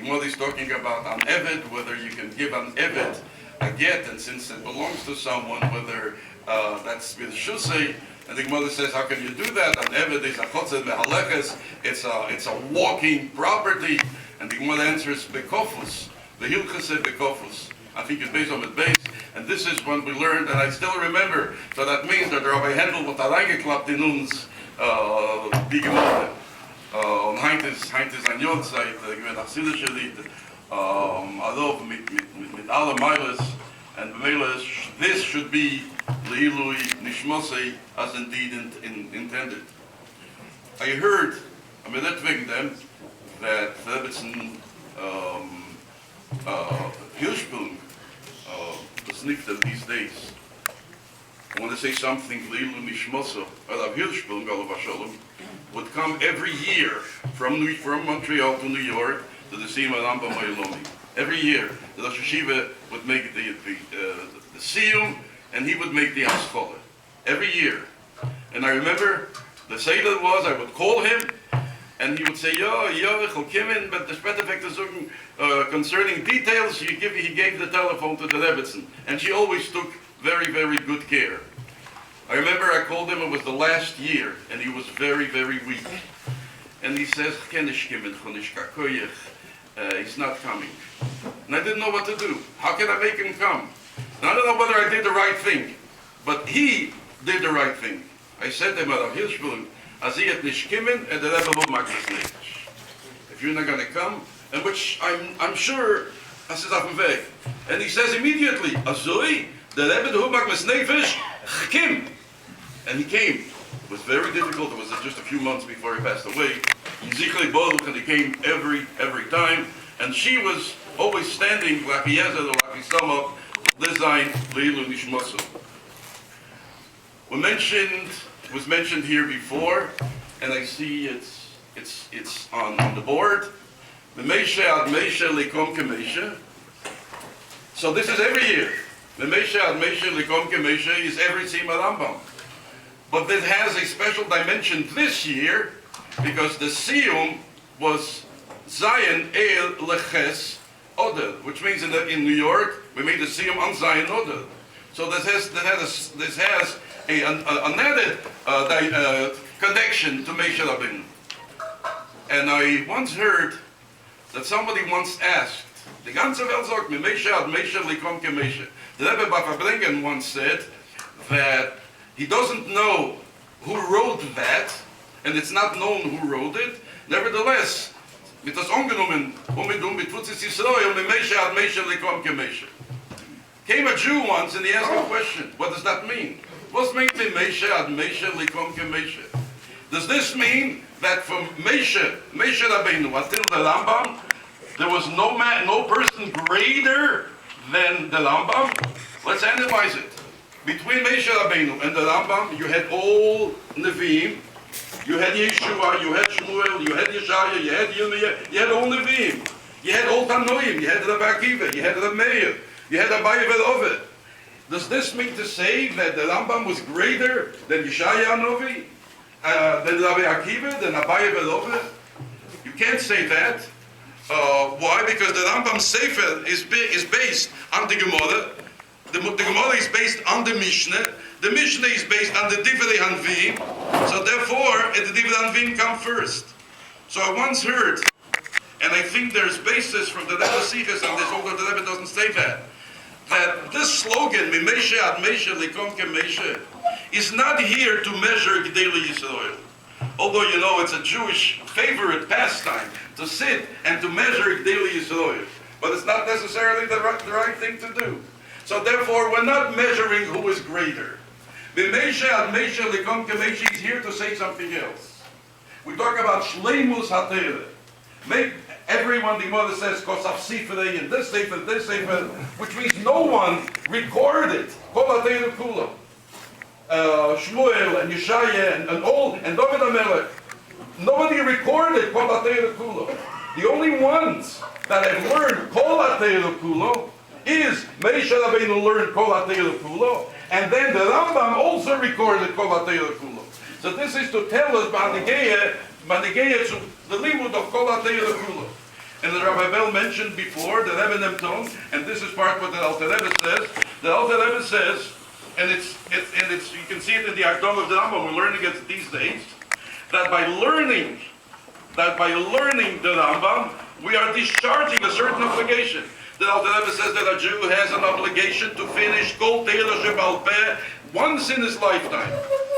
Gemara is talking about an evet, whether you can give an evet a get, and since it belongs to someone, whether that's with shusay. And the Gemara says, how can you do that? An evet is a chotzet mehaleches. It's a walking property. And the Gemara answers bekofus. The hilchah said bekofus. I think it's based on the base. And this is when we learned, and I still remember. So that means that Rabbi Hendel was reingeklappt in uns die Gemara. Und heint ist an Jodzeit, gewinnt achsidische Lied, also mit alle Meiles, and Meiles, this should be Leilui Nishmosei, as indeed intended. I heard, I'm not wegen them, that Rebbetzin Hirschbung was nicht these days. I want to say something, Leilui Nishmosei, Rav Hirschbung, Olav Shalom, would come every year from Montreal to New York to the Sim Aramba Mayelomi. Every year, the Yeshiva would make the סיום, and he would make the Haskalah. Every year. And I remember, the Seder was, I would call him, and he would say, "Ja, ich will kommen, but the Späteffekt is concerning details, he gave the telephone to the Rebbetzin. And she always took very, very good care. I remember I called him, it was the last year, and he was very, very weak. And he says, he's not coming. And I didn't know what to do. How can I make him come? And I don't know whether I did the right thing, but he did the right thing. I said to him, if you're not going to come, and which I'm sure, I says, and he says immediately, Azoi, the Rebbe the Hubak Mesnefish, Kim. And he came. It was very difficult. It was just a few months before he passed away. And he came every time. And she was always standing like he has it, like he design Leilu Nishmosu. It was mentioned here before, and I see it's on the board. So this is every year. The Mesha ad Mesha Likom Kemesha is every Sima Rambam. But it has a special dimension this year because the סיום was Zion El Leches Odel, which means in New York we made the סיום on Zion Odel. So this has an added connection to Mesha Rabbeinu. And I once heard that somebody once asked, the ganze Welt sagt, Mesha ad Mesha Likom Kemesha. The Rebbe Bafabrengen once said that he doesn't know who wrote that, and it's not known who wrote it. Nevertheless, mit das angenommen, mit Futzis Yisrael, Mesha ad Mesha Likom Kemesha. Came a Jew once and he asked a question. What does that mean? What's mean Mesha ad Mesha Likom Kemesha? Does this mean that from Mesha Rabbeinu until the Rambam, there was no person greater than the Rambam? Let's analyze it. Between Mesha Rabbeinu and the Rambam, you had all Nevi'im, you had Yeshua, you had Shmuel, you had Yeshaya, you had Yirmiyah, you had all Nevi'im, you had all Tanoim, you had Rabbi Akiva, you had Rabbi Meir, you had Abaye Ve'Ovid. Does this mean to say that the Rambam was greater than Yeshaya Anovi, than Rabbi Akiva, than Abaye Ve'Ovid? You can't say that. Why? Because the Rambam Sefer is based on the Gemara. The Gemara is based on the Mishnah. The Mishnah is based on the Divrei Hanvim. So therefore, the Divrei Hanvim come first. So I once heard, and I think there's basis from the Rebbe Sichas on this, although the Rebbe doesn't say that this slogan, Mimesha ad Mesha Likom Kemesha, is not here to measure Gdei Yisrael. Although you know it's a Jewish favorite pastime to sit and to measure Gdei Yisrael. But it's not necessarily the right thing to do. So therefore, we're not measuring who is greater. B'meisha ad meisha likom k'meisha is here to say something else. We talk about shleimus haTorah. Make everyone, the mother says, kosaf sifrei, and this sefer, which means no one recorded kol haTorah kula. Shmuel and Yeshaya and David HaMelech. Nobody recorded kol haTorah kula. The only ones that have learned kol haTorah kula is Mesha Rabbeinu learned Kol HaTorah Kulo, and then the Rambam also recorded Kol HaTorah Kulo. So this is to tell us Banigeya to the limud of Kol HaTorah Kulo. And the Rabbi Bell mentioned before, the Rebbe Nemton, and this is part what the Alter Rebbe says. The Alter Rebbe says, and it's you can see it in the Akdom of the Rambam, we're learning it these days, that by learning the Rambam, we are discharging a certain obligation. The Alter Rebbe says that a Jew has an obligation to finish Kol Teira Shebal Peh once in his lifetime.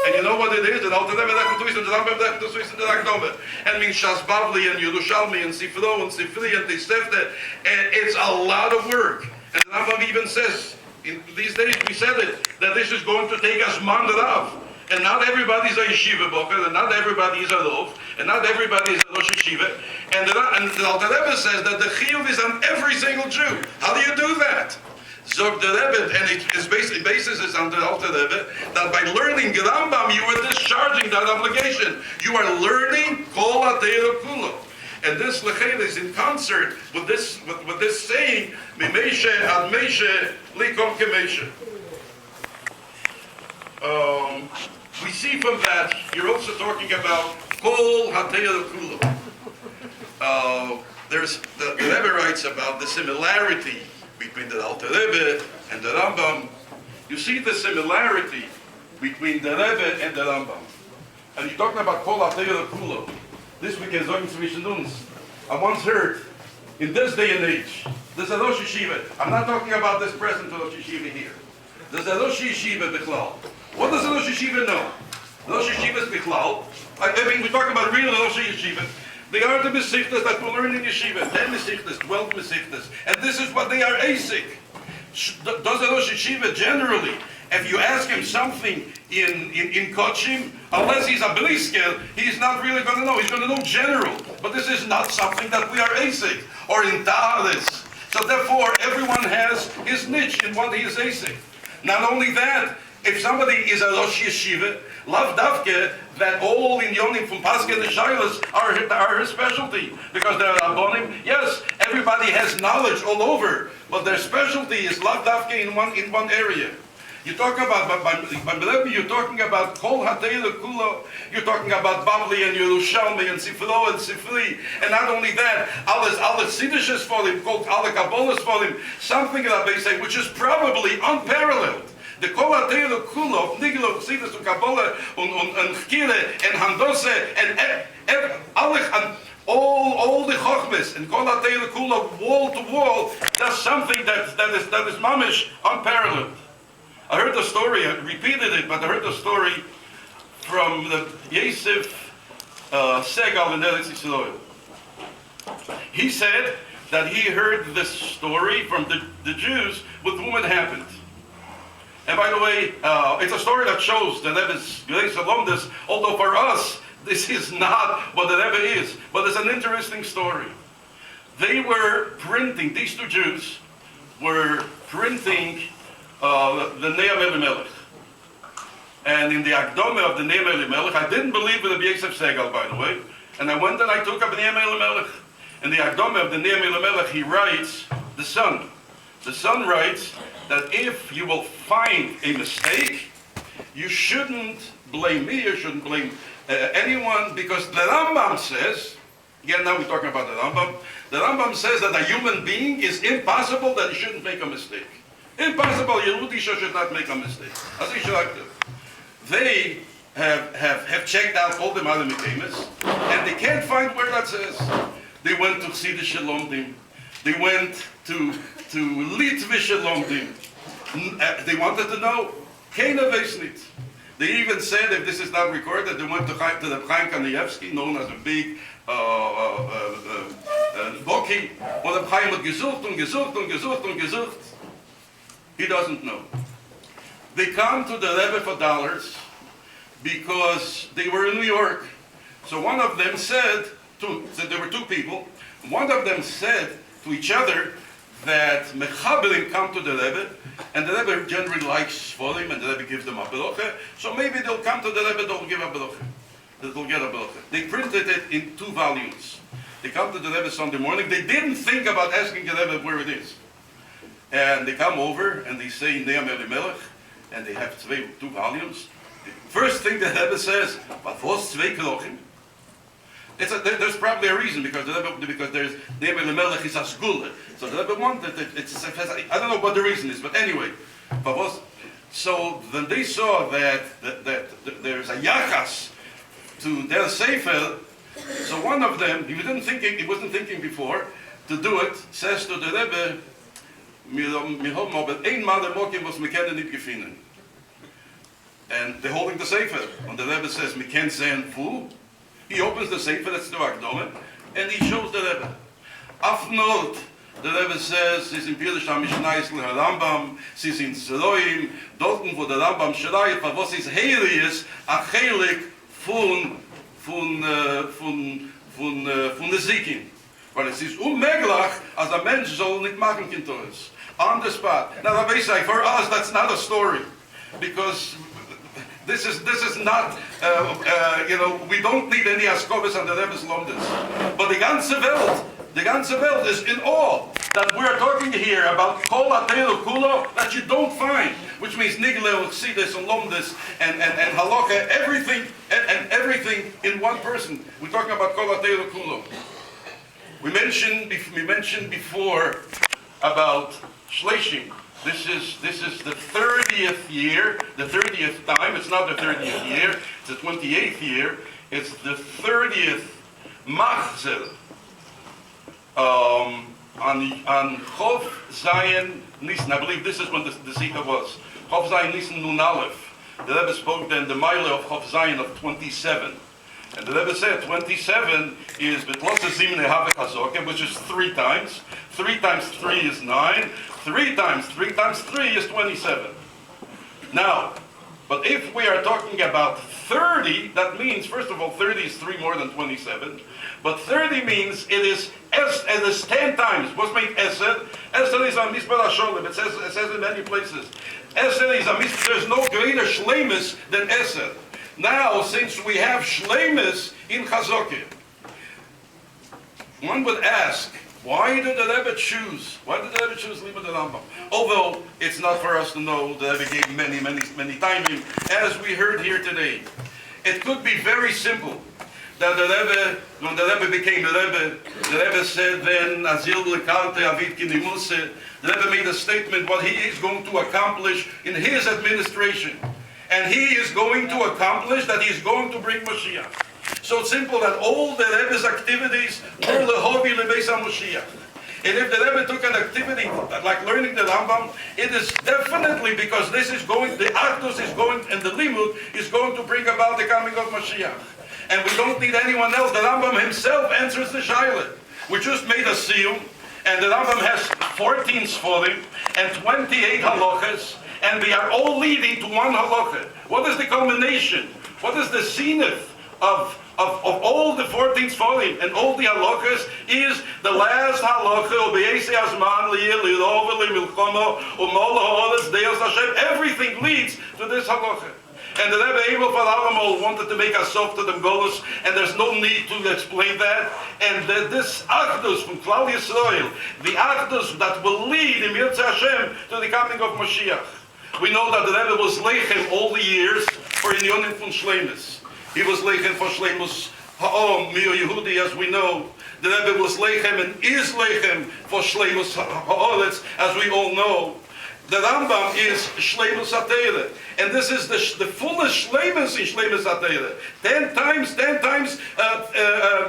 And you know what it is? The Alter Rebbe left to the Rambam left to the Akdom. And means Shas Bavli and Yerushalmi and Sifro and Sifri and Tisefte. And it's a lot of work. And the Rambam even says, in these days we said it, that this is going to take us man rav. And not everybody's a yeshiva bocher, and not everybody is a rov, and not everybody is a rosh yeshiva. And the Alter Rebbe says that the chiyuv is on every single Jew. How do you do that? Zog the Rebbe, and its basis is on the Alter Rebbe, that by learning Rambam, you are discharging that obligation. You are learning Kol HaTeira Kulo. And this lechel is in concert with this saying, Mimeshe ad Meshe likom kemeshe. We see from that, you're also talking about Kol HaTeira Kulo. The Rebbe writes about the similarity between the Alter Rebbe and the Rambam. You see the similarity between the Rebbe and the Rambam. And you're talking about Kol HaTeira Kulo. This we can sagen zwischen uns. I once heard, in this day and age, there's a Rosh Yeshiva. I'm not talking about this present Rosh Yeshiva here. There's a Rosh Yeshiva Bichlal. What does a Rosh Yeshiva know? Rosh Yeshiva is Bichlal. I mean, we're talking about real Rosh Yeshiva. They are the Mesichtas that we learn in Yeshiva. 10 Mesichtas, 12 Mesichtas. And this is what they are asik. Does a Rosh Yeshiva generally, if you ask him something in Kochim, unless he's a Belisker, he's not really going to know. He's going to know general. But this is not something that we are asik. Or in Taharis. So therefore, everyone has his niche in what he is asik. Not only that, if somebody is a Rosh Yeshiva, Lav Davke, that all in Yonim from Pascha and the Shilas are her specialty. Because they're Rabbonim. Yes, everybody has knowledge all over, but their specialty is Lav Davke in one area. You're talking about, you're talking about Kol HaTeira Kulo, you're talking about Bavli and Yerushalmi and Sifro and Sifri, and not only that, alle Siddishes for him, called alle Kabbalas for him, something that they say, which is probably unparalleled. The Kol HaTeira Kulo, Niglo, Siddis, and Kabbalah, and Chkire, and Handose, and all the Chochmes, and Kol HaTeira Kulo, wall to wall, that's something that is mamish unparalleled. I heard the story, I repeated it, but I heard the story from the Yosef Segal in Eretz Yisrael. He said that he heard this story from the Jews with whom it happened. And by the way, it's a story that shows the Rebbe's grace along this, although for us, this is not what the Rebbe is, but it's an interesting story. They were printing, these two Jews were printing the Ne'am Elimelech. And in the Akdome of the Ne'am Elimelech, I didn't believe in the Yosef Segal, by the way, and I went and I took up Ne'am Elimelech. In the Akdome of the Ne'am Elimelech, he writes, the son writes that if you will find a mistake, you shouldn't blame me, you shouldn't blame anyone, because the Rambam says, again now we're talking about the Rambam says that a human being is impossible that he shouldn't make a mistake. Impossible, Yerudisha should not make a mistake. As he should do. They have checked out all the Marim Mikemis, and they can't find where that says. They went to Chassidus Shalomdim. They went to Litvi Shalomdim. They wanted to know. Keina Vesnit. They even said, if this is not recorded, they went to the Chaim Kanievsky, known as a big Boki. Und the Chaim had gesucht. He doesn't know. They come to the Rebbe for dollars because they were in New York. So one of them said, there were two people, one of them said to each other that Mechaberim come to the Rebbe, and the Rebbe generally likes Sforim, and the Rebbe gives them a beroche, so maybe they'll come to the Rebbe, they'll give a beroche. They'll get a beroche. They printed it in 2 volumes. They come to the Rebbe Sunday morning. They didn't think about asking the Rebbe where it is. And they come over and they say Ne'am Elimelech, and they have 2 volumes. The first thing the Rebbe says, "What was 2 Krochim?" There's probably a reason, because there's Ne'emer Lemelech is a skula. So the Rebbe wanted it. I don't know what the reason is, but anyway. So then they saw that there's a yachas to their sefer. So one of them, he wasn't thinking before to do it, says to the Rebbe, and they're holding the sefer. And the Rebbe says, "Miken sein fu." He opens the sefer, that's the Akdome, and he shows the Rebbe. Af note, the Rebbe says, "Sis in Pirdish HaMishnah is Rambam, sis in Zeroim, dorten wo der Rambam schreit, was ist heilig, a heilig von der Zikin." Weil es ist unmöglich, als ein Mensch soll nicht machen Kintoris. On the spot. Now, Rabbi say, for us, that's not a story, because this is not, we don't need any Askovis and the Rebbe's Lomdes. But the ganze Welt is in awe that we're talking here about Kol HaTeilu Kulo that you don't find, which means Nigleu, Chassidus, and Lomdes, and Halacha, everything in one person. We're talking about Kol HaTeilu Kulo. We mentioned before about Shloshim. This is the 30th year, the 30th time. It's not the 30th year, it's the 28th year. It's the 30th Mahzor on Chov Zayin Nisan. I believe this is when the Zika was. Chov Zayin Nisan Nun Aleph. The Rebbe spoke then the Mile of Chov Zayin of 27. And the Rebbe said 27 is Betlosa Zimne Havek Hazoke, which is 3 times. 3 times 3 is 9. 3 times 3 times 3 is 27. Now, but if we are talking about 30, that means, first of all, 30 is 3 more than 27. But 30 means it is 10 times. What's made Esed? Esed is a Mispar HaSholim. It says in many places. Esed is a Mispar. There's no greater Shleimus than Esed. Now, since we have Shleimus in Chazokim, one would ask, why did the Rebbe choose? Why did the Rebbe choose Limud Rambam? Although it's not for us to know, the Rebbe gave many timing, as we heard here today. It could be very simple. That the Rebbe, when the Rebbe became the Rebbe said then, Azil lekarte avid kinimuse. The Rebbe made a statement what he is going to accomplish in his administration. And he is going to accomplish that he is going to bring Mashiach. So it's simple that all the Rebbe's activities were lehovi lebeis HaMashiach. And if the Rebbe took an activity like learning the Rambam, it is definitely because this is going, the Achdus is going, and the Limud is going to bring about the coming of Mashiach. And we don't need anyone else. The Rambam himself answers the Shaila. We just made a סיום, and the Rambam has 14 Sforim and 28 halachas. And we are all leading to one halacha. What is the culmination? What is the zenith of all the 14 Sforim and all the halachas is the last halacha. Everything leads to this halacha. And the Rebbe Abel Falamal wanted to make us soft to the Golos, and there's no need to explain that. And this Achdus from Klal Yisrael, the Achdus that will lead in Yirtzeh Hashem to the coming of Mashiach. We know that the Rebbe was Leichem all the years for Inyonim from Shleimus. He was Leichem for Shleimus Ha'om, Mio Yehudi, as we know. The Rebbe was Leichem and is Leichem for Shleimus Ha'oretz, as we all know. The Rambam is Shleimus HaTeirah. And this is the fullest Shleimus in Shleimus HaTeirah. 10 times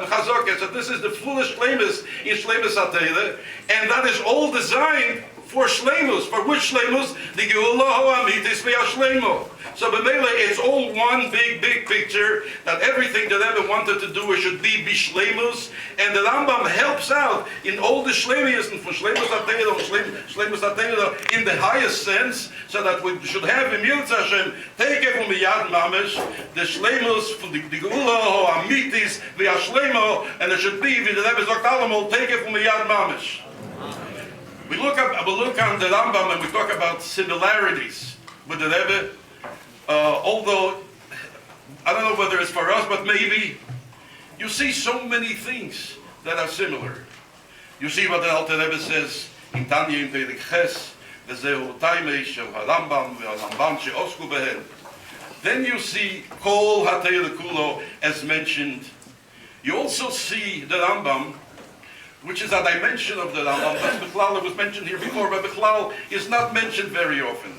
Chazokah. So this is the fullest Shleimus in Shleimus HaTeirah. And that is all designed for Shleimus. For which Shleimus? The Geulah HaAmitis VeHaShleimo. So B'meila, it's all one big picture that everything that Rebbe wanted to do should be Bishleimus. And the Rambam helps out in all the Shleimus and from Shleimus HaTeirah in the highest sense, so that we should have in Yirtzeh Hashem, take it from the Yad Mamish, the Shleimus from the Geulah HaAmitis VeHaShleimo, and it should be, the Rebbe Zok Alamol, take it from the Yad Mamish. We look on the Rambam and we talk about similarities with the Rebbe. Although, I don't know whether it's for us, but maybe, you see so many things that are similar. You see what the Alter Rebbe says in Tanya in Perek Ches, V'zehu taimei shel harambam v'harambam she'osku behen. Then you see Kol HaTeilu Kulo as mentioned. You also see the Rambam, which is a dimension of the Rambam. That's Bechlal, it was mentioned here before, but Bechlal is not mentioned very often.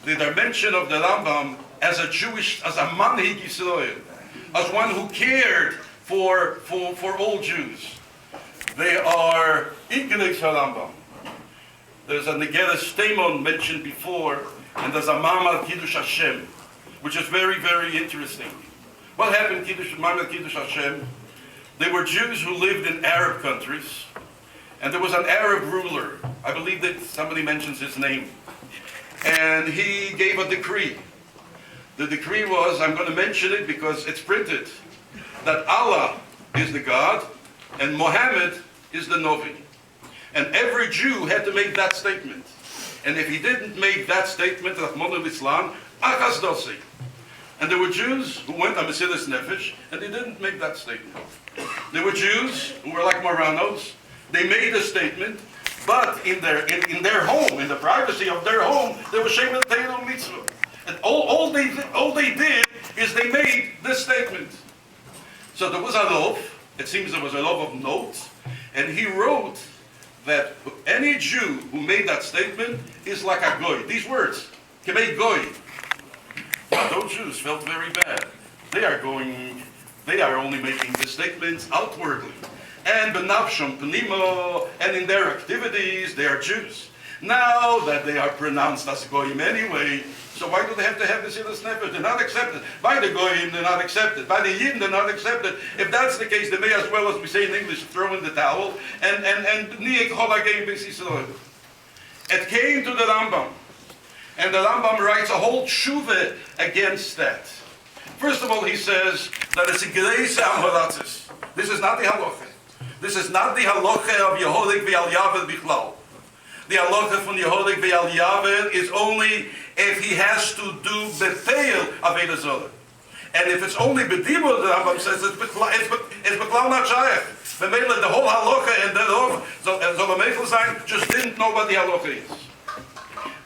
The dimension of the Rambam as a Jewish, as a Manhig Yisrael, as one who cared for all Jews. They are Igreis HaRambam. There's a Negeres Temon mentioned before, and there's a Mamar Kiddush Hashem, which is very, very interesting. What happened in Mamar Kiddush Hashem? They were Jews who lived in Arab countries, and there was an Arab ruler. I believe that somebody mentions his name. And he gave a decree. The decree was, I'm going to mention it because it's printed, that Allah is the God, and Muhammad is the Novi. And every Jew had to make that statement. And if he didn't make that statement, Rahman al-Islam, Achas Dosi. And there were Jews who went on Mesilas Nefesh, and they didn't make that statement. There were Jews who were like Moranos. They made a statement, but in their home, in the privacy of their home, there was Shem Teinu Mitzvah. And all they did is they made this statement. So there was a Rov, it seems there was a Rov of notes, and he wrote that any Jew who made that statement is like a goy. These words, Kemei goy. But those Jews felt very bad. They are only making the statements outwardly. And benavsham penimo, and in their activities, they are Jews. Now that they are pronounced as goyim anyway, so why do they have to have this Mesilas Nefesh? They're not accepted. By the goyim, they're not accepted. By the yidden, they're not accepted. If that's the case, they may as well, as we say in English, throw in the towel and niek holagim b'Yisrael. It came to the Rambam, and the Rambam writes a whole tshuva against that. First of all, he says that it's a Gereis Amhoratzis. This is not the halacha. This is not the halacha of Yeholik v'Al Yavel Bichlal. The halacha from Yeholik v'Al Yavel is only if he has to do Befeil Aveda Zorah. And if it's only Bedibur, the Rambam says it's Bichlal not Shayach. The whole halacha and the Rov, Zolamechel Zayin, just didn't know what the halacha is.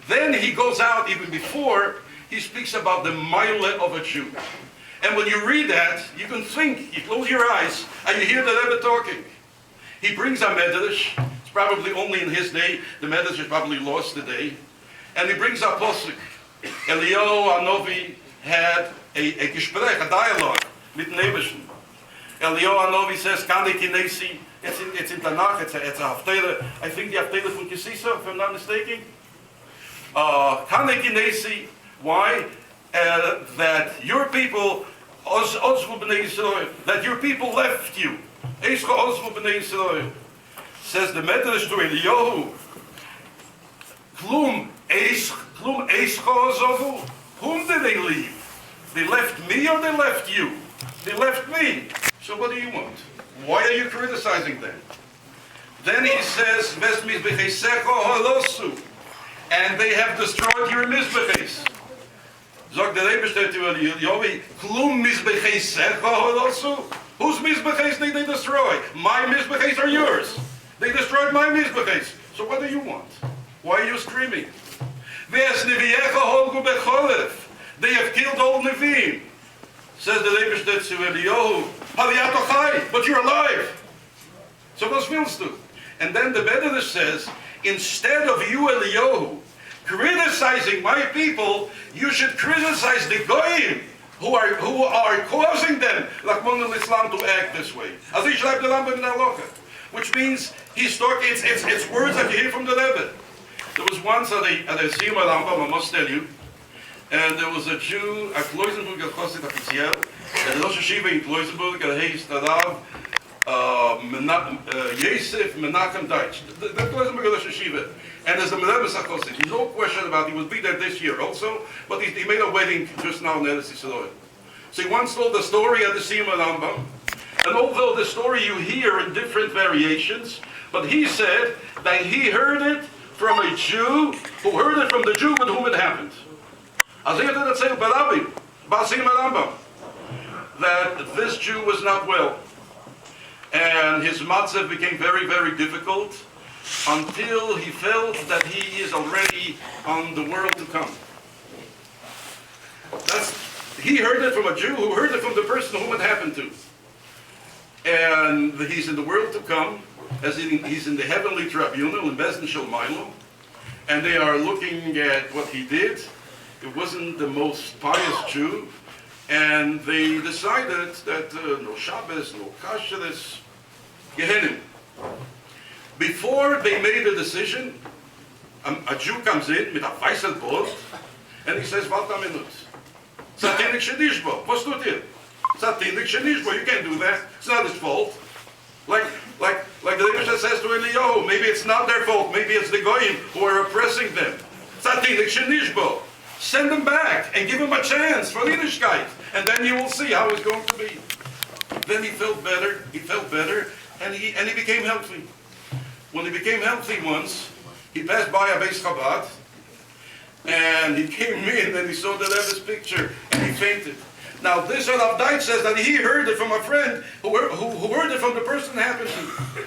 Then he goes out, even before, he speaks about the Maile of a Jew. And when you read that, you can think, you close your eyes, and you hear the Rebbe talking. He brings a Medrash. It's probably only in his day. The Medrash is probably lost today. And he brings a Posuk. Eliyahu Hanovi had a Gespräch, a dialogue with Nebeshim. Eliyahu Hanovi says, Kane Kinesi. It's in Tanakh, it's a Haftarah. I think the Haftarah from Kisisa, if I'm not mistaken. Kane Kinesi. Why? That your people, that your people left you. Says the Medrash to Eliyahu, whom did they leave? They left me or they left you? They left me. So what do you want? Why are you criticizing them? Then he says, and they have destroyed your mizbeches. Zog der Rebbe steht über Yovi, klum mizbeches secha holosu. Whose mizbeches did they destroy? My mizbeches are yours. They destroyed my mizbeches. So what do you want? Why are you screaming? Ve'es neviecha holgu becholev. They have killed all Nevi'im. Says the Rebbe steht to Eliyahu, Haviyatochai, but you're alive. So what's willst du? And then the Medrash says, instead of you, Eliyahu, criticizing my people, you should criticize the goyim who are causing them, Rahman al-Islam, to act this way. As he schreibt the Rambam in Halacha, which means he's talking. It's words that you hear from the Rebbe. There was once at a סיום Rambam, I must tell you, and there was a Jew, a Kloisenburger Chassid officiel, a Rosh Hashiva in Kloisenburg, heist Rav Yosef Menachem Deitch. The Kloisenburger Rosh Hashiva. And there's a Rebbe Sachosid. No question about it. He will be there this year also, but he made a wedding just now in Eretz Yisrael. So he once told the story at the סיום Rambam, and although the story you hear in different variations, but he said that he heard it from a Jew who heard it from the Jew with whom it happened. As he did say Barabi, סיום Rambam, that this Jew was not well, and his matzav became very, very difficult, until he felt that he is already on the world to come. He heard it from a Jew who heard it from the person whom it happened to. and he's in the world to come, as he's in the heavenly tribunal in Bezdin Shel Milo, and they are looking at what he did. It wasn't the most pious Jew, and they decided that no Shabbos, no Kashrus, Gehenim. Before they made a decision, a Jew comes in with a weißes Brot, and he says, "Warte a minute. Satinik shenishbo. Was tut ihr? Satinik shenishbo. You can't do that. It's not his fault." Like the Rebbe says to Eliyahu, maybe it's not their fault. Maybe it's the Goyim who are oppressing them. Satinik shenishbo. Send them back and give them a chance for Yiddishkeit, and then you will see how it's going to be. Then he felt better. He felt better, and he became healthy. When he became healthy once, he passed by a Beis Chabad, and he came in and he saw the Rebbe's picture, and he fainted. Now this Rav Deitch says that he heard it from a friend who heard it from the person it happened to,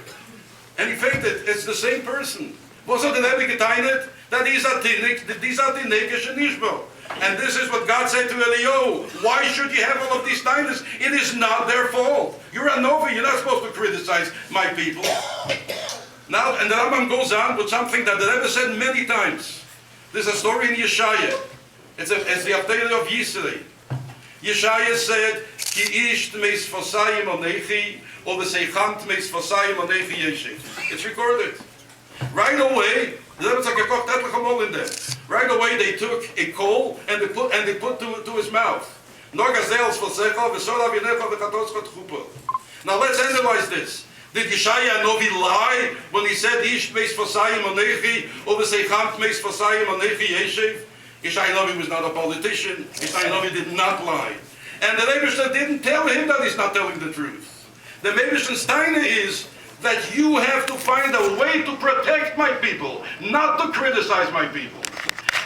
and he fainted. It's the same person. Was hat the Rebbe geteinet? That these are Tinnik Shenishbo. And this is what God said to Eliyahu. Why should you have all of these tinnitus? It is not their fault. You're a Novi. You're not supposed to criticize my people. Now, and the Rambam goes on with something that the Rebbe said many times. There's a story in Yeshaya. It's the Avdei of Yisrei. Yeshaya said, "Ki ish tmeis fasayim onechi, or v'seicham tmeis fasayim onechi yeshiv." It's recorded. Right away, the Rebbe said, in there. Right away, they took a coal and they put to his mouth. Now let's analyze this. Did Yeshaya Novi lie when he said, "Ish meis fasayim onechi, or v'seicham tmeis fasayim onechi yeshiv"? Yeshaya Novi was not a politician. Yeshaya Novi did not lie. And the Rebbe didn't tell him that he's not telling the truth. The Rebbe's Steiner is that you have to find a way to protect my people, not to criticize my people.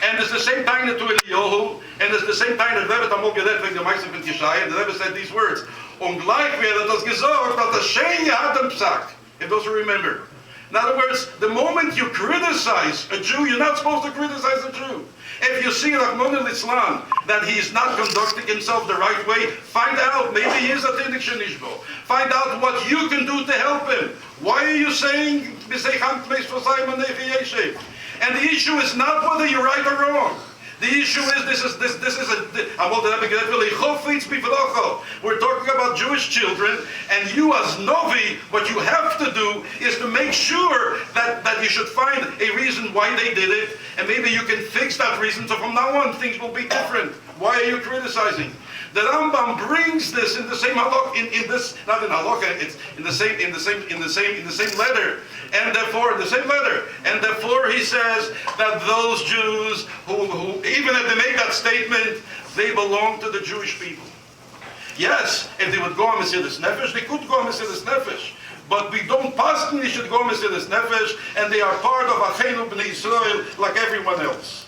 And it's the same time to Eliyahu, and it's the same time that Rebbe Tamol geredet wegen der Meister von Yeshaya, and the Rebbe said these words, "Und gleich wird das gesagt, dass der Shein hat dem Psak." If those who remember. In other words, the moment you criticize a Jew, you're not supposed to criticize a Jew. If you see Rahman al-Islam that he is not conducting himself the right way, find out. Maybe he is a Tinnik Shenishbo. Find out what you can do to help him. Why are you saying, and the issue is not whether you're right or wrong. The issue is, we're talking about Jewish children, and you as Novi, what you have to do is to make sure that you should find a reason why they did it, and maybe you can fix that reason, so from now on things will be different. Why are you criticizing? The Rambam brings this in the same halakha, not in halakha, it's in the same letter, and therefore he says that those Jews who even if they make that statement, they belong to the Jewish people. Yes, if they would go on Mesilas Nefesh, they could go on Mesilas Nefesh. But we don't personally should go on Mesilas Nefesh, and they are part of Achenu B'nai Yisrael like everyone else.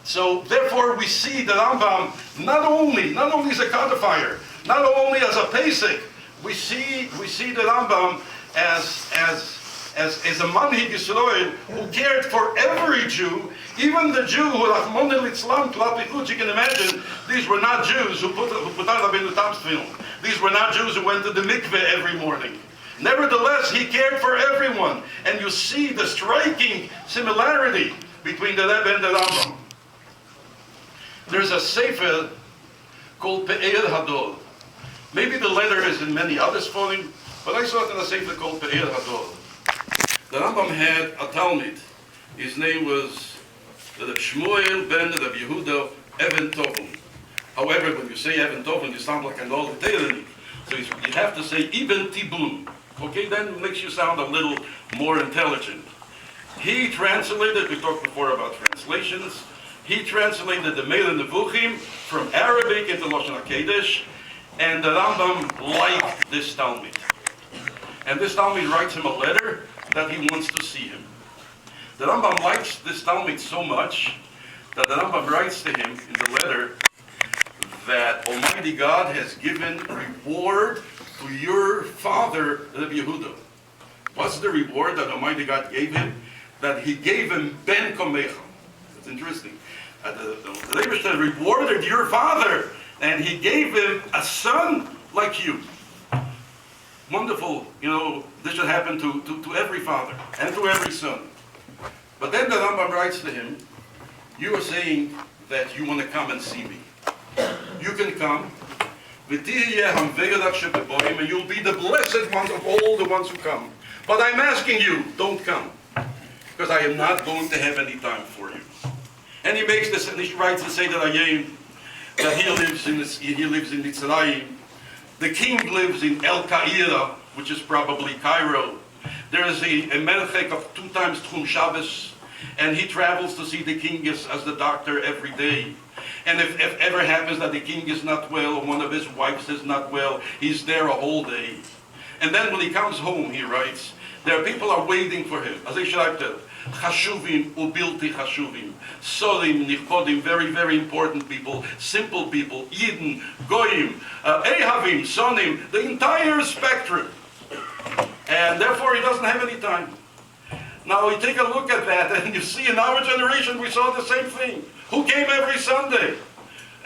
So therefore we see the Rambam not only as a codifier, not only as a Pesach, we see the Rambam as a Manhig Yisrael who cared for every Jew, even the Jew who Rahman al-Islam, you can imagine, these were not Jews who put on Rabbeinu Tam's film. These were not Jews who went to the mikveh every morning. Nevertheless, he cared for everyone. And you see the striking similarity between the Rebbe and the Rambam. There's a sefer called Pe'er Hadol. Maybe the letter is in many other Sforim, but I saw it in a sefer called Pe'er Hadol. The Rambam had a Talmid. His name was Shmuel ben Rabbi Yehuda Even Tovim. However, when you say Even Tovim, you sound like an old Taylor. So you have to say Even Tibun. Okay, then it makes you sound a little more intelligent. He translated, we talked before about translations, he translated the Meir Nevuchim from Arabic into Lashon HaKodesh, and the Rambam liked this Talmid. And this Talmid writes him a letter that he wants to see him. The Rambam likes this Talmid so much that the Rambam writes to him in the letter that Almighty God has given reward to your father, Rabbi Yehuda. What's the reward that Almighty God gave him? That he gave him Ben Komecha. That's interesting. The Rebbe rewarded your father, and he gave him a son like you. Wonderful, this should happen to every father and to every son. But then the Rambam writes to him, you are saying that you want to come and see me. You can come, and you'll be the blessed one of all the ones who come. But I'm asking you, don't come, because I am not going to have any time for you. And he makes this, and he writes and say that he lives in Mitzrayim. The king lives in El Cairo, which is probably Cairo. There is a melchek of 2 times Tchum Shabbos, and he travels to see the king as the doctor every day. And if ever happens that the king is not well, or one of his wives is not well, he's there a whole day. And then when he comes home, he writes, there are people are waiting for him. As he schreibt, Chashuvim ubilti chashuvim. Sorim, nichodim, very, very important people, simple people, Yidden, Goyim, Ehavim, Sonim, the entire spectrum. And therefore he doesn't have any time. Now you take a look at that and you see in our generation we saw the same thing. Who came every Sunday?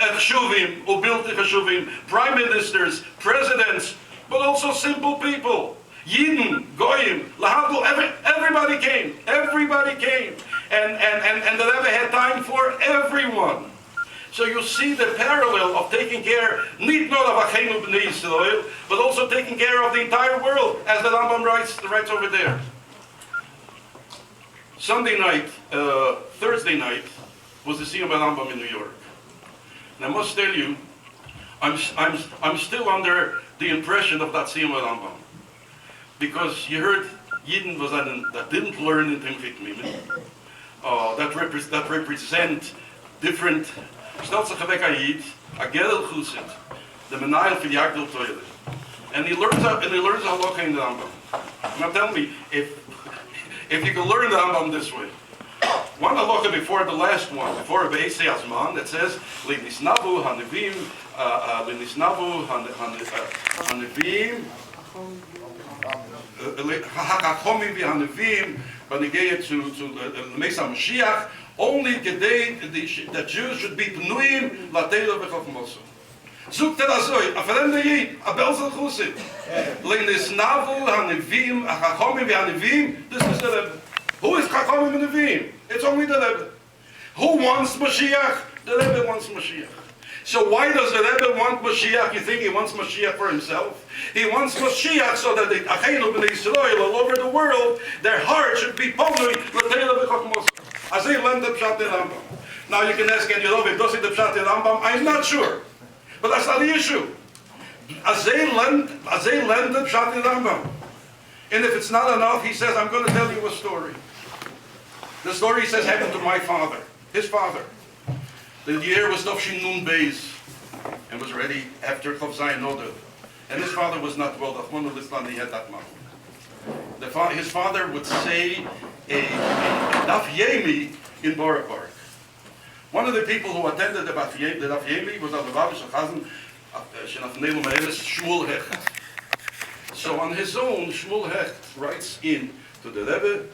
Chashuvim, ubilti chashuvim, prime ministers, presidents, but also simple people. Yidden, Goyim, Lahadu, everybody came. Everybody came. And the Rebbe had time for everyone. So you see the parallel of taking care, not of Achenu B'nai Yisrael, but also taking care of the entire world, as the Rambam writes over there. Sunday night, Thursday night, was the סיום Rambam in New York. And I must tell you, I'm still under the impression of that סיום Rambam. Because you heard Yidden was that didn't learn in Timchik Mimin, that represent different. Stelt sich weg a Yid, a Gerel Chusid, the Menayel for Yagdel Toilet, and he learns a halacha in the Rambam. Now tell me, if you can learn the Rambam this way, one halacha before the last one, before Be'esei Azman, that says Linisnavu Hanevim, Linisnavu Hanevim. Hachachomim v'hanevim, when they get to the Mesa Mashiach, only the Jews should be pnuim latela v'chachmoso. Zukt azoi, a fremde Yid, a Belzel Chusid. Leinisnavu hanevim, hachachomim v'hanevim. This is the Rebbe. Who is Chachomim v'hanevim? It's only the Rebbe. Who wants Mashiach? The Rebbe wants Mashiach. So why does the Rebbe want Mashiach? You think he wants Mashiach for himself? He wants Mashiach so that the Achenu B'nai Yisrael all over the world, their heart should be pummeled l'teila v'chachmos. As they learn the Pshat in Rambam. Now you can ask, and you know, if does it the Pshat in Rambam? I'm not sure. But that's not the issue. As they learn the Pshat in Rambam. And if it's not enough, he says, I'm going to tell you a story. The story, he says, happened to my father, his father. The year was Tofshin Nun Beis, and was ready after Chav Zayin Nodel. And his father was not well. He had that mouth. His father would say a Daf Yomi in Borough Park. One of the people who attended the Daf Yomi was the Babish Chazan Shenafnelu Me'eres Shmuel Hecht. So on his own, Shmuel Hecht writes in to the Rebbe.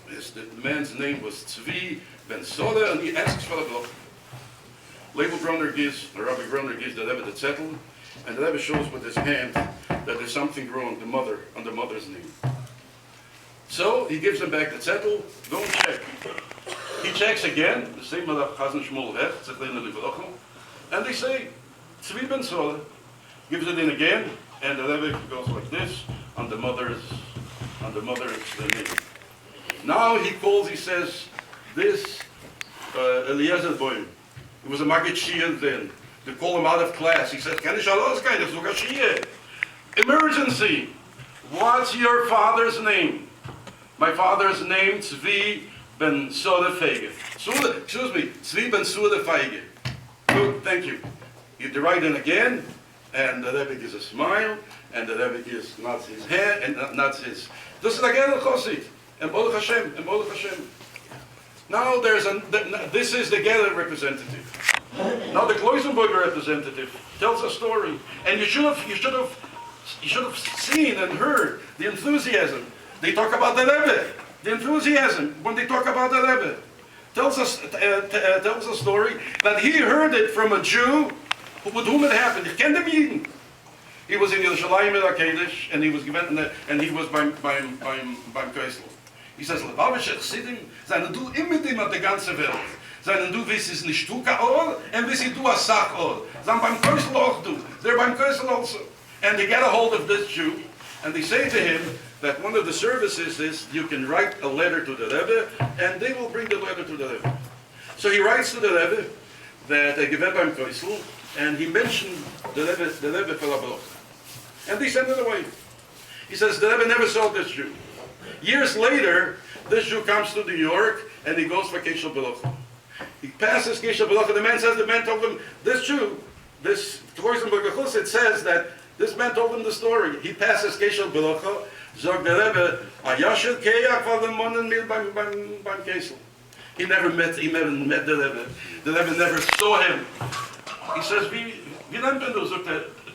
The man's name was Tzvi Ben Soda, and he asks for a book. The Rabbi Brunner gives the Rebbe the zettel, and the Rebbe shows with his hand that there's something wrong on the mother's name. So he gives him back the zettel, go and check. He checks again, the same Malach Chazan Shmuel Hecht, and they say, Tzvi Ben Soda, gives it in again, and the Rebbe goes like this, on the mother's name. Now he says, this Eliezer Boy, he was a Maggid Shia then. They call him out of class. He says, emergency. What's your father's name? My father's name, Tzvi Ben Soda Feige. Tzvi Ben Soda Feige. Good, thank you. You write in again, and the Rebbe gives a smile, and the Rebbe gives nods his head, and nods his. This is again a chosid. And Baruch Hashem. Now this is the Geller representative. Now the Kloisenberger representative tells a story, and you should have seen and heard the enthusiasm. They talk about the Rebbe. The enthusiasm when they talk about the Rebbe tells a story that he heard it from a Jew with whom it happened. He was in Yerushalayim Kodesh, and he was given, and he was beim Kreisel. He says, Lubavitcher Chassidim, seinen du immer dem auf der ganzen Welt. Seinen du wiss es nicht du Kaor, and wiss du a Sachor. Seinen beim Kreisel auch du. They're beim Kreisel also. And they get a hold of this Jew, and they say to him that one of the services is you can write a letter to the Rebbe, and they will bring the letter to the Rebbe. So he writes to the Rebbe that they give him beim Kreisel, and he mentioned the Rebbe for Abroch. And they send it away. He says, the Rebbe never saw this Jew. Years later, this Jew comes to New York, and he goes for Keshel Belocha. He passes Keshel Belocha. The man told him, this Jew, this Kloisenberger Chus, it says that this man told him the story. He passes Keshel Belocha, zog the Rebbe, a Yashel Keyak for the Monen Mil beim Keshel. He never met the Rebbe. The Rebbe never saw him. He says, wie nennt man das? Sagt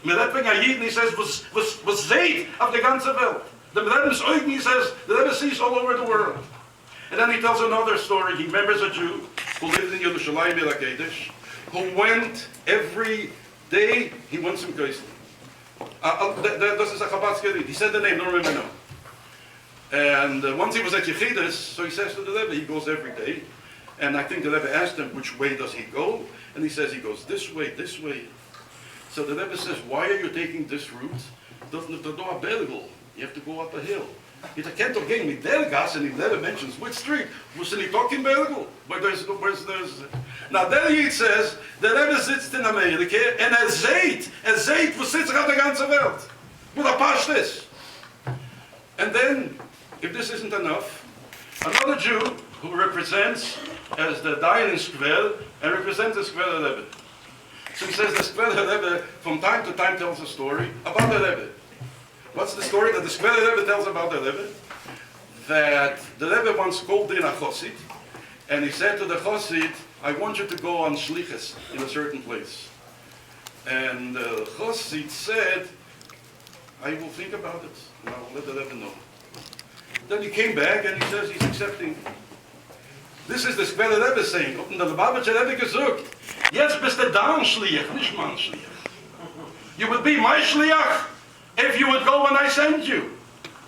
mir Rebbe Gayiden, he says, was seht auf der ganzen Welt. The Rebbe's Eugen, he says, the Rebbe sees all over the world. And then he tells another story. He remembers a Jew who lived in Yerushalayim Kodesh, who went every day, he went some Kreisel. Das ist a Chabad's. He said the name, don't remember now. And once he was at Yechidus, so he says to the Rebbe, he goes every day. And I think the Rebbe asked him, which way does he go? And he says he goes this way, this way. So the Rebbe says, why are you taking this route? Doesn't the door Bergel? You have to go up a hill. He can't talk again with Delgas, and he never mentions which street. Wasn't he talking Bergel? Where's now there he says, the Rebbe sits in America, and a Zeit was sitting on the ganze Welt. With a Pashtis. And then, if this isn't enough, another Jew who represents as the Dayan Square and represents the Square Rebbe. So he says the Square Rebbe from time to time tells a story about the Rebbe. What's the story that the Square Rebbe tells about the Rebbe? That the Rebbe once called in a Chosid, and he said to the Chosid, I want you to go on Shlichus in a certain place. And the Chosid said, I will think about it, and I will let the Rebbe know. Then he came back and he says he's accepting. This is the Square Rebbe saying, und der Lubavitcher Rebbe gesagt, jetzt bist du dein Schliach, nicht mein Schliach. You would be my Schliach if you would go when I send you.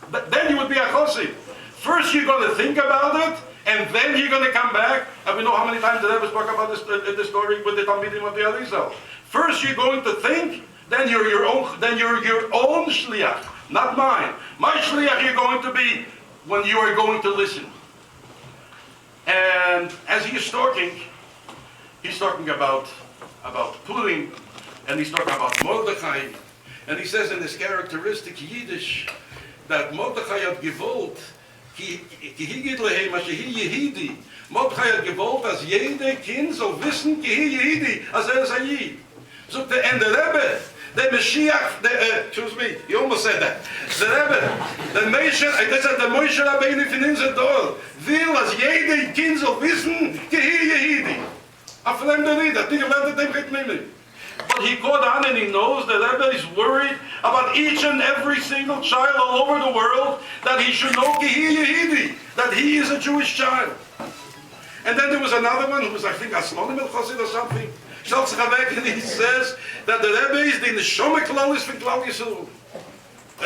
But then you would be a Chosid. First you're going to think about it, and then you're going to come back. And we know how many times the Rebbe spoke about this story with the Talmidim of the Arizal. First you're going to think, then you're your own Shliach, not mine. My Shliach you're going to be when you are going to listen. And as he's talking about Purim, and he's talking about Mordechai, and he says in his characteristic Yiddish that Mordechai had gewollt, ki higid lehem ashe hi Yehidi. Mordechai had gewollt, as jede Kind soll wissen, ki hi Yehidi, as is a Yid. So the Rebbe, the Mashiach, excuse me, he almost said that. The Rebbe, the Moshe Rabbeinu von unser Dorf, will, as jede Kind soll wissen, ki hi Yehidi. A fremde Lied, I think I've learned it with me. But he caught on and he knows that Rebbe is worried about each and every single child all over the world, that he should know ki hi Yehidi, that he is a Jewish child. And then there was another one who was, I think, Aslonim El Chosid or something. And he says that the Rebbe is the Neshama Klalis for Klal Yisrael.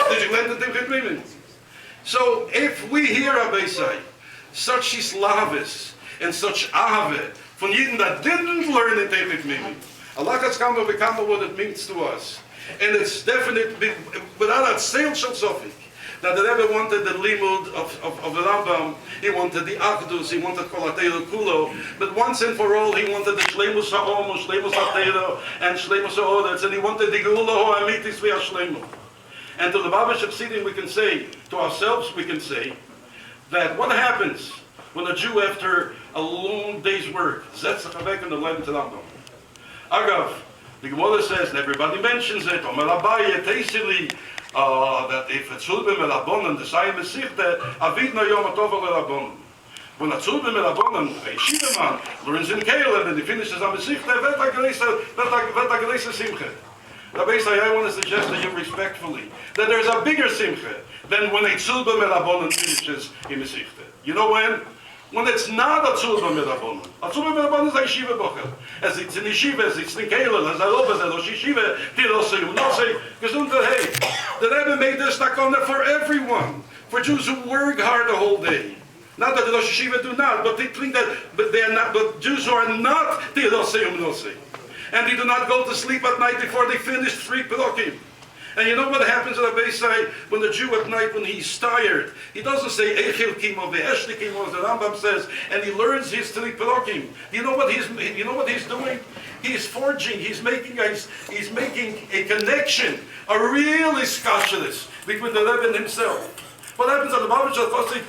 Did you learn the thing with me? So if we hear Rabbi say such Islavis and such Ahave from Yidden that didn't learn it with me, Allah has come to become what it means to us. And it's definitely, without a sale shel sofik, that the Rebbe wanted the limud of the Rambam, he wanted the Achdus, he wanted Kol HaTeiro Kulo, but once and for all he wanted the Shleimus HaOm, Shleimus HaTeiro, and Shleimus HaOretz, and he wanted the Geula HaAmitis V'Hashleimu. And to the Lubavitcher Chassidim we can say, to ourselves we can say, that what happens when a Jew after a long day's work, Zetzach HaVek in the Levin to Rambam. Agav, the Gemara says, and everybody mentions it, Omer Abaye, Teisili, that if it's Tzulbim Elabonim, the Sayim Mesichte, Avidna Yom Atov Elabonim. When a Tzulbim Elabonim, a Yeshiva man, learns in Caleb, and he finishes a Mesichte, Veta Gelesa Simche. Rabbi Say, I want to suggest to you respectfully that there's a bigger Simche than when a Tzulbim Elabonim finishes in Mesichte. You know when? when it's not a tzulba mirabon. A tzulba mirabon is a yeshiva bocher. As it's in yeshiva, as it's in keilen, as a robes, as a yeshiva, tirosei, unosei, gesundheit, hey. The Rebbe made this takona for everyone. For Jews who work hard the whole day. Not that the Rosh Yeshiva do not, but they think that, but they are not, but Jews who are not tirosei, unosei. And they do not go to sleep at night before they finish 3 perokim. And you know what happens at the Beisai when the Jew at night, when he's tired, he doesn't say Eichel Kimo, Ve'eshli Kimo, as the Rambam says, and he learns his 3 perokim. You know what he's doing? He's forging, he's making a connection, a real iskashelis between the Rebbe and himself. What happens at the Baruch Shalkosi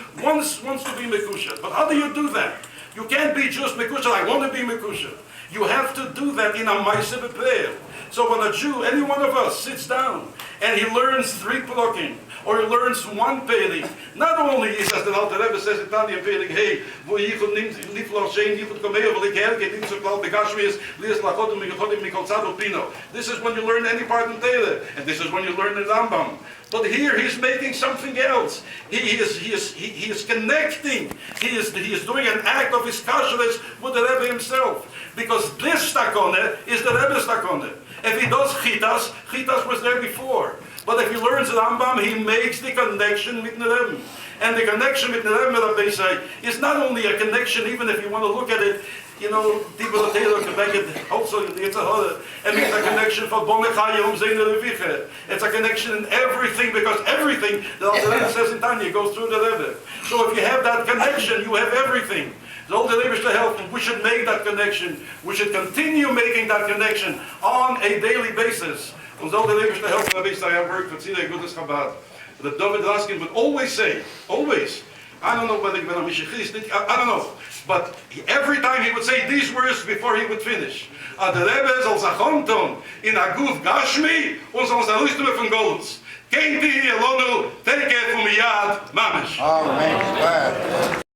wants to be Mekusha. But how do you do that? You can't be just Mekusha, I want to be Mekusha. You have to do that in a Maaseh prayer. So when a Jew, any one of us, sits down and he learns 3 perokim, or he learns 1 perik, not only is, as the Alter Rebbe says in Tanya perik, hey, wo yichud niflo shein yichud komeo v'likher kedim tzuklau begashmias lias lachotum michodim mikol tzad pino. This is when you learn any part in Torah, and this is when you learn the Rambam. But here he's making something else. He is connecting. He is doing an act of iskashelis with the Rebbe himself. Because this takone is the Rebbe's takone. If he does chitas was there before. But if he learns Rambam, he makes the connection with the Rebbe. And the connection with the Rebbe, say, is not only a connection, even if you want to look at it, you know, people of Taylor can make it also it's a connection for Bonechayim Zeina Leviche. It's a connection in everything, because everything that the Rebbe says in Tanya goes through the Rebbe. So if you have that connection, you have everything. The Old Rebbe is to help, and we should make that connection. We should continue making that connection on a daily basis. Und so der Rebbe ist to help, and I have worked for Tzidei Gutes Chabad. The David Raskin would always say, always, I don't know whether he was a Mishichist, I don't know. But every time he would say these words before he would finish. The Rebbe soll sich antun in a Guf Gashmi und soll sich erlösen von Golds. Kein Tihi Elonu, teke vom Yad Mamish. Amen.